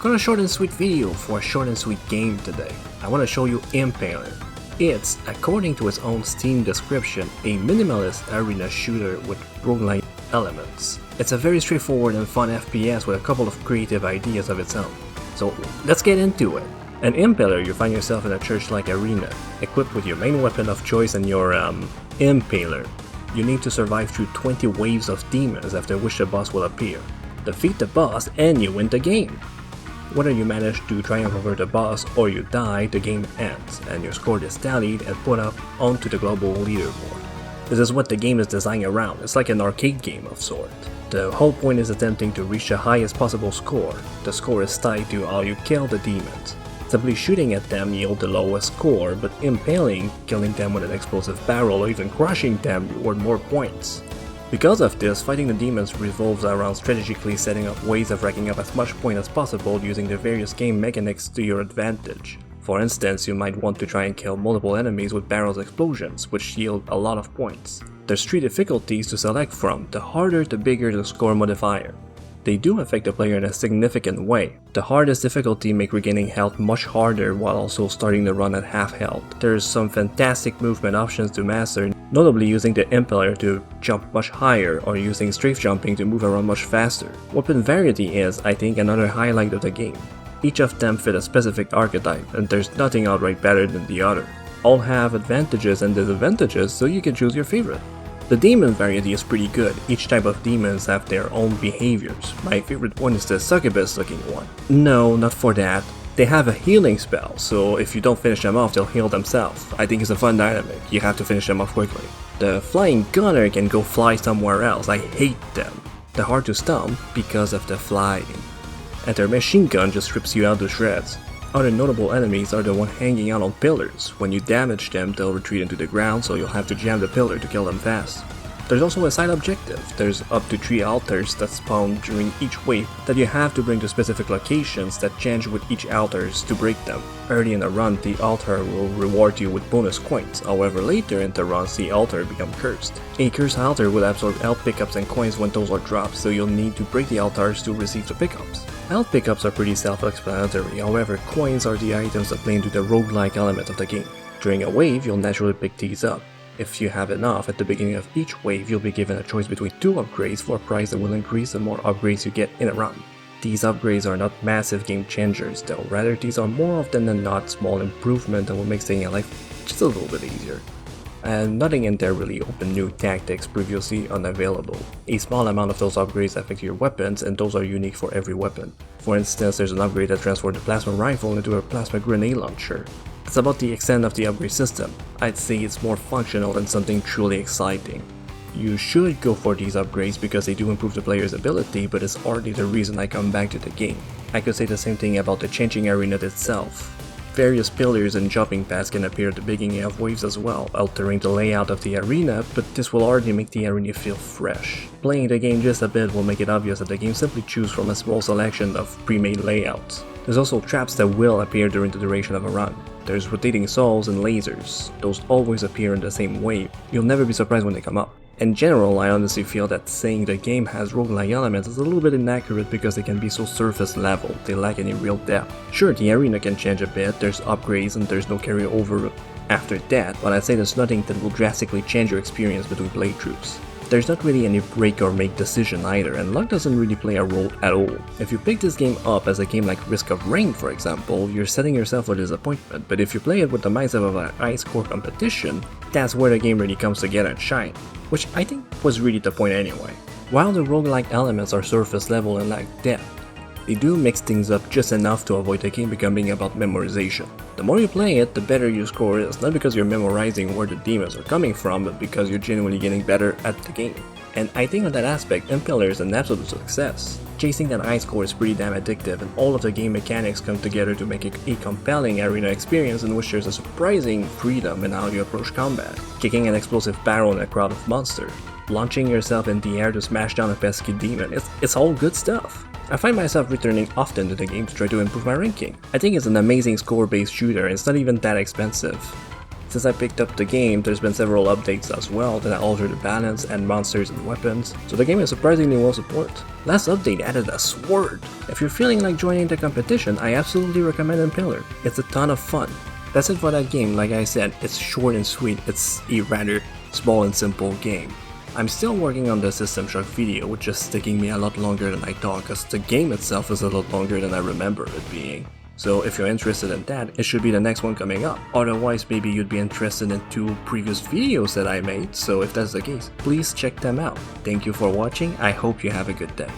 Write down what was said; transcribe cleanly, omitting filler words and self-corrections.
got a short and sweet video for a short and sweet game today. I want to show you Impaler. It's, according to its own Steam description, a minimalist arena shooter with roguelike elements. It's a very straightforward and fun FPS with a couple of creative ideas of its own. So let's get into it. In Impaler, you find yourself in a church-like arena, equipped with your main weapon of choice and your Impaler. You need to survive through 20 waves of demons, after which the boss will appear. Defeat the boss and you win the game. Whether you manage to triumph over the boss or you die, the game ends, and your score is tallied and put up onto the global leaderboard. This is what the game is designed around. It's like an arcade game of sort. The whole point is attempting to reach the highest possible score. The score is tied to how you kill the demons. Simply shooting at them yields the lowest score, but impaling, killing them with an explosive barrel, or even crushing them reward more points. Because of this, fighting the demons revolves around strategically setting up ways of racking up as much points as possible using the various game mechanics to your advantage. For instance, you might want to try and kill multiple enemies with barrels explosions, which yield a lot of points. There's 3 difficulties to select from, the harder the bigger the score modifier. They do affect the player in a significant way. The hardest difficulty make regaining health much harder while also starting the run at half health. There's some fantastic movement options to master, notably using the Impaler to jump much higher or using strafe jumping to move around much faster. Weapon variety is, I think, another highlight of the game. Each of them fit a specific archetype, and there's nothing outright better than the other. All have advantages and disadvantages, so you can choose your favorite. The demon variety is pretty good. Each type of demons have their own behaviors. My favorite one is the succubus looking one. No, not for that. They have a healing spell, so if you don't finish them off, they'll heal themselves. I think it's a fun dynamic. You have to finish them off quickly. The flying gunner can go fly somewhere else. I hate them. They're hard to stomp because of the flying. And their machine gun just rips you out to shreds. Other notable enemies are the one hanging out on pillars. When you damage them, they'll retreat into the ground, so you'll have to jam the pillar to kill them fast. There's also a side objective. There's up to 3 altars that spawn during each wave that you have to bring to specific locations that change with each altars to break them. Early in the run, the altar will reward you with bonus coins, however later in the run, the altar becomes cursed. A cursed altar will absorb health pickups and coins when those are dropped, so you'll need to break the altars to receive the pickups. Health pickups are pretty self-explanatory, however coins are the items that play into the roguelike element of the game. During a wave, you'll naturally pick these up. If you have enough, at the beginning of each wave, you'll be given a choice between 2 upgrades for a price that will increase the more upgrades you get in a run. These upgrades are not massive game changers though, rather these are more often than not small improvements that will make staying alive just a little bit easier. And nothing in there really opened new tactics previously unavailable. A small amount of those upgrades affect your weapons, and those are unique for every weapon. For instance, there's an upgrade that transforms the plasma rifle into a plasma grenade launcher. That's about the extent of the upgrade system. I'd say it's more functional than something truly exciting. You should go for these upgrades because they do improve the player's ability, but it's hardly the reason I come back to the game. I could say the same thing about the changing arena itself. Various pillars and jumping pads can appear at the beginning of waves as well, altering the layout of the arena, but this will hardly make the arena feel fresh. Playing the game just a bit will make it obvious that the game simply chooses from a small selection of pre-made layouts. There's also traps that will appear during the duration of a run. There's rotating souls and lasers. Those always appear in the same wave. You'll never be surprised when they come up. In general, I honestly feel that saying the game has roguelike elements is a little bit inaccurate because they can be so surface level, they lack any real depth. Sure, the arena can change a bit, there's upgrades and there's no carryover after that, but I'd say there's nothing that will drastically change your experience between playthroughs. There's not really any break or make decision either, and luck doesn't really play a role at all. If you pick this game up as a game like Risk of Rain for example, you're setting yourself for disappointment, but if you play it with the mindset of a high score competition, that's where the game really comes together and shine. Which I think was really the point anyway. While the roguelike elements are surface level and lack depth, they do mix things up just enough to avoid the game becoming about memorization. The more you play it, the better your score is, not because you're memorizing where the demons are coming from, but because you're genuinely getting better at the game. And I think on that aspect, Impaler is an absolute success. Chasing that high score is pretty damn addictive, and all of the game mechanics come together to make it a compelling arena experience in which there's a surprising freedom in how you approach combat. Kicking an explosive barrel in a crowd of monsters, launching yourself in the air to smash down a pesky demon, it's all good stuff. I find myself returning often to the game to try to improve my ranking. I think it's an amazing score-based shooter and it's not even that expensive. Since I picked up the game, there's been several updates as well that altered the balance and monsters and weapons, so the game is surprisingly well supported. Last update added a sword. If you're feeling like joining the competition, I absolutely recommend Impaler. It's a ton of fun. That's it for that game. Like I said, it's short and sweet. It's a rather small and simple game. I'm still working on the System Shock video, which is taking me a lot longer than I thought, because the game itself is a lot longer than I remember it being. So if you're interested in that, it should be the next one coming up. Otherwise, maybe you'd be interested in 2 previous videos that I made, so if that's the case, please check them out. Thank you for watching, I hope you have a good day.